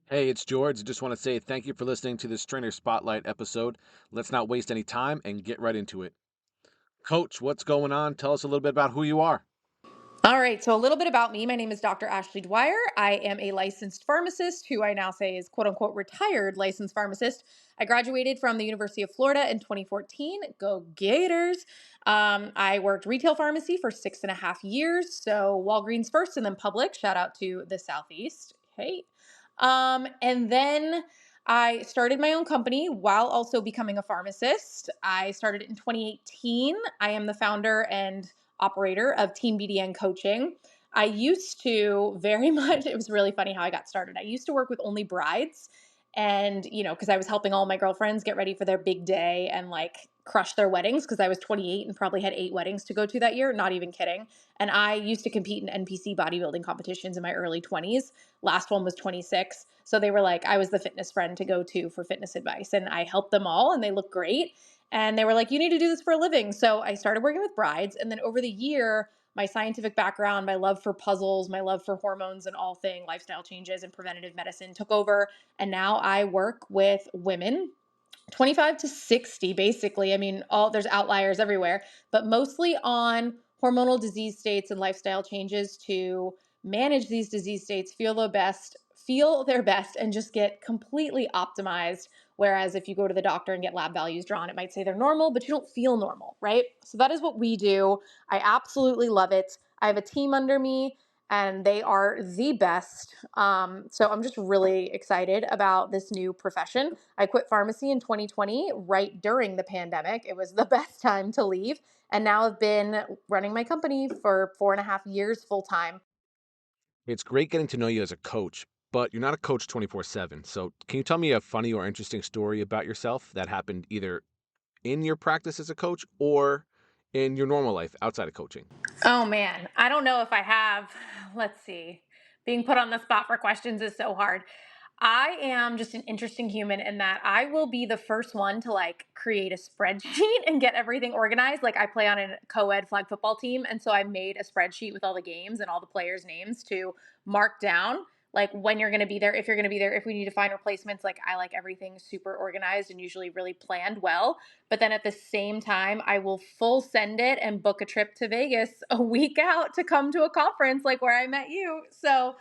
Hey, it's George. I just want to say thank you for listening to this Trainer Spotlight episode. Let's not waste any time and get right into it. Coach, what's going on? Tell us a little bit about who you are. All right, so a little bit about me. My name is Dr. Ashley Dwyer. I am a licensed pharmacist who I now say is quote unquote retired licensed pharmacist. I graduated from the University of Florida in 2014. Go Gators. I worked retail pharmacy for 6.5 years. So Walgreens first and then Publix. Shout out to the Southeast. Hey. And then I started my own company while also becoming a pharmacist. I started it in 2018. I am the founder and operator of Team BDN Coaching. I used to very much, it was really funny how I got started. I used to work with only brides and, because I was helping all my girlfriends get ready for their big day and like crush their weddings because I was 28 and probably had 8 weddings to go to that year. Not even kidding. And I used to compete in NPC bodybuilding competitions in my early 20s. Last one was 26. So they were like, I was the fitness friend to go to for fitness advice. And I helped them all and they look great. And they were like, you need to do this for a living. So I started working with brides. And then over the year, my scientific background, my love for puzzles, my love for hormones and all thing lifestyle changes and preventative medicine took over. And now I work with women 25 to 60, basically. I mean, there's outliers everywhere, but mostly on hormonal disease states and lifestyle changes to manage these disease states, feel their best, and just get completely optimized. Whereas if you go to the doctor and get lab values drawn, it might say they're normal, but you don't feel normal, right? So that is what we do. I absolutely love it. I have a team under me and they are the best. So I'm just really excited about this new profession. I quit pharmacy in 2020, right during the pandemic. It was the best time to leave. And now I've been running my company for 4.5 years full time. It's great getting to know you as a coach, but you're not a coach 24/7. So, can you tell me a funny or interesting story about yourself that happened either in your practice as a coach or in your normal life outside of coaching? Oh man, I don't know if I have. Let's see. Being put on the spot for questions is so hard. I am just an interesting human in that I will be the first one to like create a spreadsheet and get everything organized. Like I play on a co-ed flag football team. And so I made a spreadsheet with all the games and all the players' names to mark down like when you're going to be there, if you're going to be there, if we need to find replacements. Like I like everything super organized and usually really planned well. But then at the same time, I will full send it and book a trip to Vegas a week out to come to a conference like where I met you. So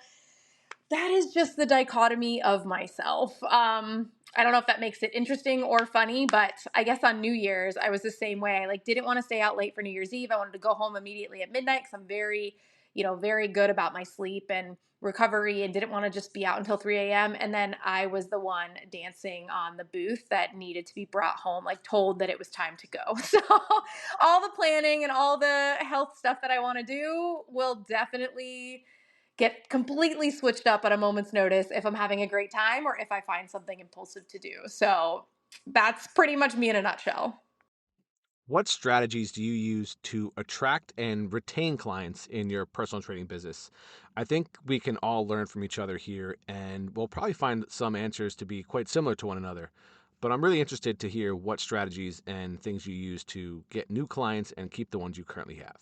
that is just the dichotomy of myself. I don't know if that makes it interesting or funny, but I guess on New Year's, I was the same way. I like didn't want to stay out late for New Year's Eve. I wanted to go home immediately at midnight because I'm very, very good about my sleep and recovery and didn't want to just be out until 3 a.m. And then I was the one dancing on the booth that needed to be brought home, like told that it was time to go. So all the planning and all the health stuff that I want to do will definitely get completely switched up at a moment's notice if I'm having a great time or if I find something impulsive to do. So that's pretty much me in a nutshell. What strategies do you use to attract and retain clients in your personal training business? I think we can all learn from each other here, and we'll probably find some answers to be quite similar to one another. But I'm really interested to hear what strategies and things you use to get new clients and keep the ones you currently have.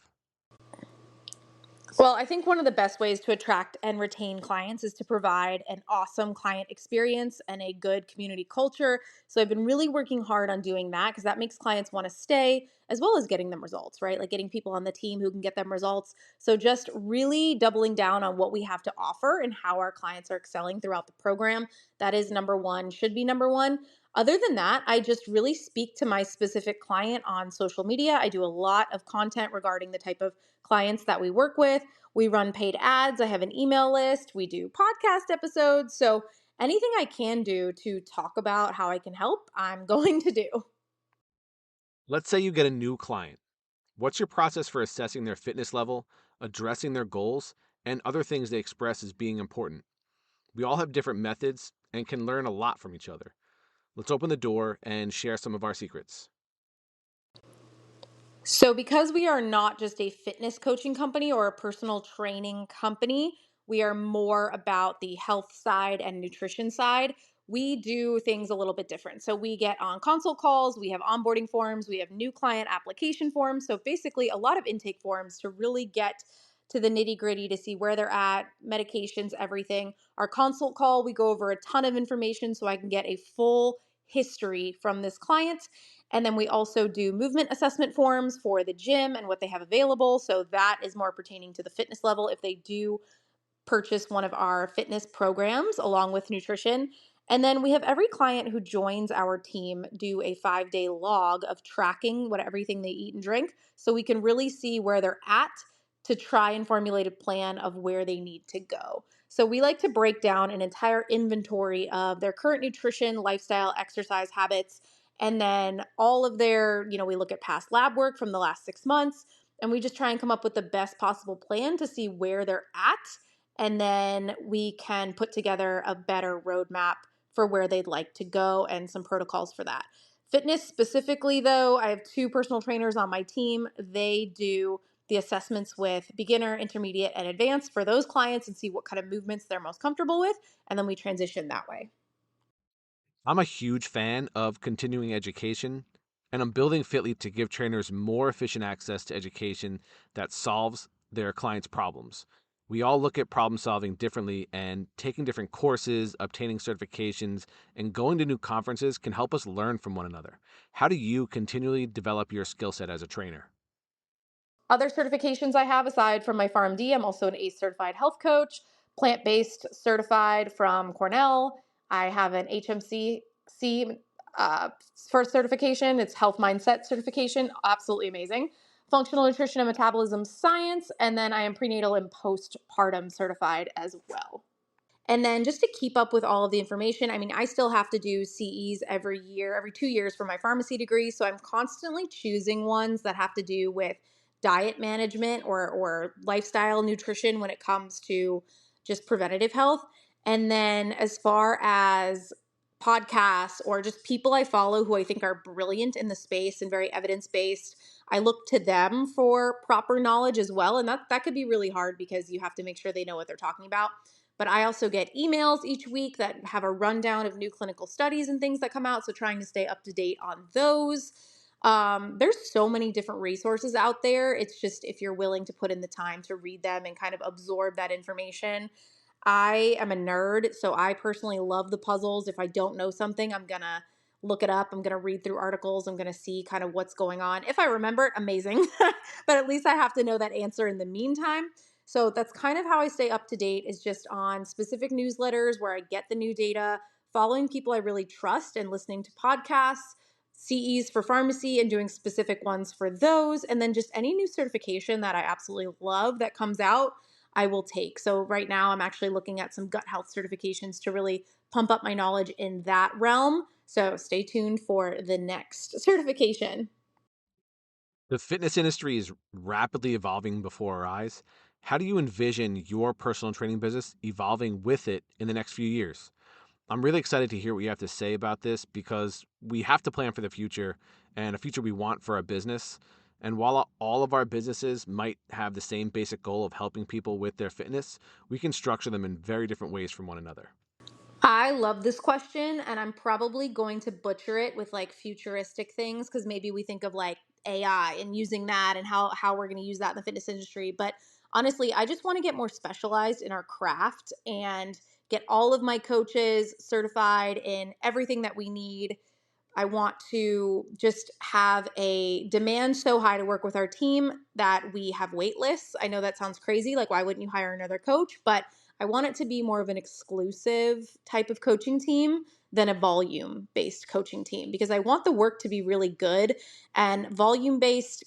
Well, I think one of the best ways to attract and retain clients is to provide an awesome client experience and a good community culture. So I've been really working hard on doing that because that makes clients want to stay as well as getting them results, right? Like getting people on the team who can get them results. So just really doubling down on what we have to offer and how our clients are excelling throughout the program. That is number one, should be number one. Other than that, I just really speak to my specific client on social media. I do a lot of content regarding the type of clients that we work with. We run paid ads. I have an email list. We do podcast episodes. So anything I can do to talk about how I can help, I'm going to do. Let's say you get a new client. What's your process for assessing their fitness level, addressing their goals, and other things they express as being important? We all have different methods and can learn a lot from each other. Let's open the door and share some of our secrets. So, because we are not just a fitness coaching company or a personal training company, we are more about the health side and nutrition side. We do things a little bit different. So, we get on consult calls, we have onboarding forms, we have new client application forms. So, basically, a lot of intake forms to really get to the nitty gritty to see where they're at, medications, everything. Our consult call, we go over a ton of information so I can get a full history from this client. And then we also do movement assessment forms for the gym and what they have available. So that is more pertaining to the fitness level if they do purchase one of our fitness programs along with nutrition. And then we have every client who joins our team do a 5-day log of tracking what everything they eat and drink so we can really see where they're at to try and formulate a plan of where they need to go. So we like to break down an entire inventory of their current nutrition, lifestyle, exercise habits, and then all of their, we look at past lab work from the last 6 months, and we just try and come up with the best possible plan to see where they're at, and then we can put together a better roadmap for where they'd like to go and some protocols for that. Fitness specifically, though, I have 2 personal trainers on my team. They do the assessments with beginner, intermediate, and advanced for those clients and see what kind of movements they're most comfortable with. And then we transition that way. I'm a huge fan of continuing education, and I'm building Fitlete to give trainers more efficient access to education that solves their clients' problems. We all look at problem solving differently, and taking different courses, obtaining certifications, and going to new conferences can help us learn from one another. How do you continually develop your skill set as a trainer? Other certifications I have aside from my PharmD, I'm also an ACE certified health coach, plant-based certified from Cornell. I have an HMCC first certification. It's health mindset certification. Absolutely amazing. Functional nutrition and metabolism science. And then I am prenatal and postpartum certified as well. And then just to keep up with all of the information, I mean, I still have to do CEs every year, every 2 years for my pharmacy degree. So I'm constantly choosing ones that have to do with diet management or lifestyle nutrition when it comes to just preventative health. And then as far as podcasts or just people I follow who I think are brilliant in the space and very evidence based, I look to them for proper knowledge as well. And that could be really hard because you have to make sure they know what they're talking about. But I also get emails each week that have a rundown of new clinical studies and things that come out. So trying to stay up to date on those. There's so many different resources out there. It's just if you're willing to put in the time to read them and kind of absorb that information. I am a nerd, so I personally love the puzzles. If I don't know something, I'm going to look it up. I'm going to read through articles. I'm going to see kind of what's going on. If I remember it, amazing. But at least I have to know that answer in the meantime. So that's kind of how I stay up to date, is just on specific newsletters where I get the new data, following people I really trust and listening to podcasts, CEs for pharmacy and doing specific ones for those. And then just any new certification that I absolutely love that comes out, I will take. So right now I'm actually looking at some gut health certifications to really pump up my knowledge in that realm. So stay tuned for the next certification. The fitness industry is rapidly evolving before our eyes. How do you envision your personal training business evolving with it in the next few years? I'm really excited to hear what you have to say about this because we have to plan for the future and a future we want for our business. And while all of our businesses might have the same basic goal of helping people with their fitness, we can structure them in very different ways from one another. I love this question, and I'm probably going to butcher it with like futuristic things because maybe we think of like AI and using that and how we're going to use that in the fitness industry. But honestly, I just want to get more specialized in our craft and get all of my coaches certified in everything that we need. I want to just have a demand so high to work with our team that we have wait lists. I know that sounds crazy. Like, why wouldn't you hire another coach? But I want it to be more of an exclusive type of coaching team than a volume based coaching team because I want the work to be really good, and volume based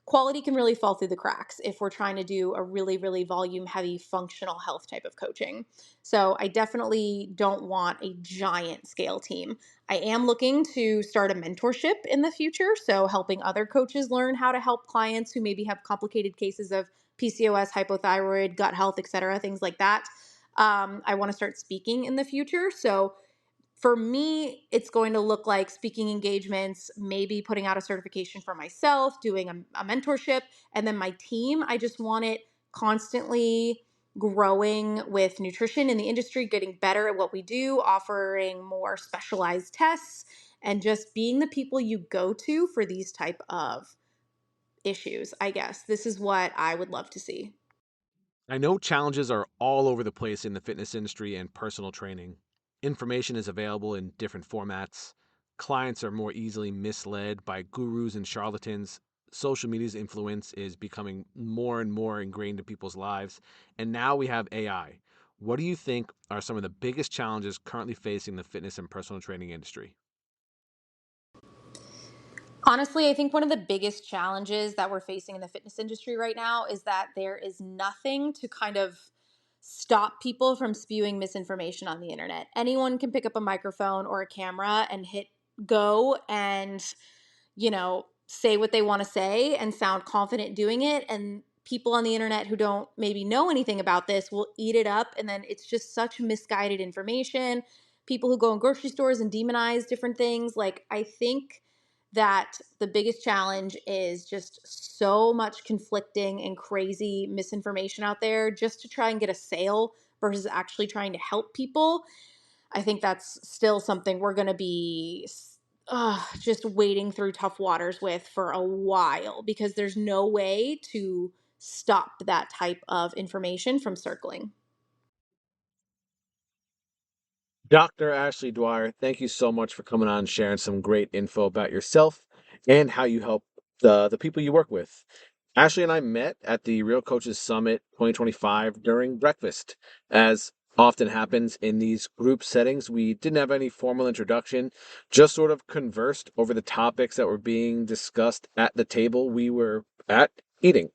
quality can really fall through the cracks if we're trying to do a really, really volume heavy functional health type of coaching. So I definitely don't want a giant scale team. I am looking to start a mentorship in the future, so helping other coaches learn how to help clients who maybe have complicated cases of PCOS, hypothyroid, gut health, etc., things like that. I want to start speaking in the future. So for me, it's going to look like speaking engagements, maybe putting out a certification for myself, doing a mentorship, and then my team. I just want it constantly growing with nutrition in the industry, getting better at what we do, offering more specialized tests, and just being the people you go to for these type of issues, I guess. This is what I would love to see. I know challenges are all over the place in the fitness industry and personal training. Information is available in different formats. Clients are more easily misled by gurus and charlatans. Social media's influence is becoming more and more ingrained in people's lives. And now we have AI. What do you think are some of the biggest challenges currently facing the fitness and personal training industry? Honestly, I think one of the biggest challenges that we're facing in the fitness industry right now is that there is nothing to kind of stop people from spewing misinformation on the internet. Anyone can pick up a microphone or a camera and hit go and, say what they want to say and sound confident doing it. And people on the internet who don't maybe know anything about this will eat it up. And then it's just such misguided information. People who go in grocery stores and demonize different things. Like, I think that the biggest challenge is just so much conflicting and crazy misinformation out there just to try and get a sale versus actually trying to help people. I think that's still something we're going to be just wading through tough waters with for a while because there's no way to stop that type of information from circling. Dr. Ashley Dwyer, thank you so much for coming on and sharing some great info about yourself and how you help the people you work with. Ashley and I met at the Real Coaches Summit 2025 during breakfast. As often happens in these group settings, we didn't have any formal introduction, just sort of conversed over the topics that were being discussed at the table we were at eating.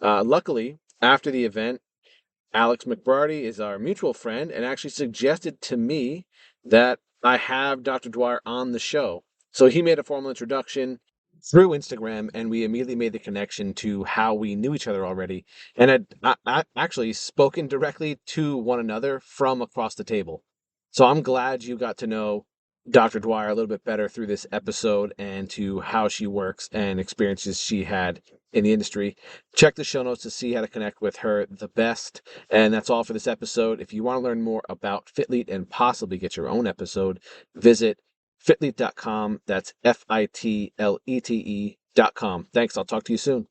Luckily, after the event, Alex McBarty is our mutual friend and actually suggested to me that I have Dr. Dwyer on the show. So he made a formal introduction through Instagram, and we immediately made the connection to how we knew each other already and had actually spoken directly to one another from across the table. So I'm glad you got to know Dr. Dwyer a little bit better through this episode and to how she works and experiences she had in the industry. Check the show notes to see how to connect with her the best. And that's all for this episode. If you want to learn more about Fitlete and possibly get your own episode, visit fitlete.com. That's Fitlete.com. Thanks. I'll talk to you soon.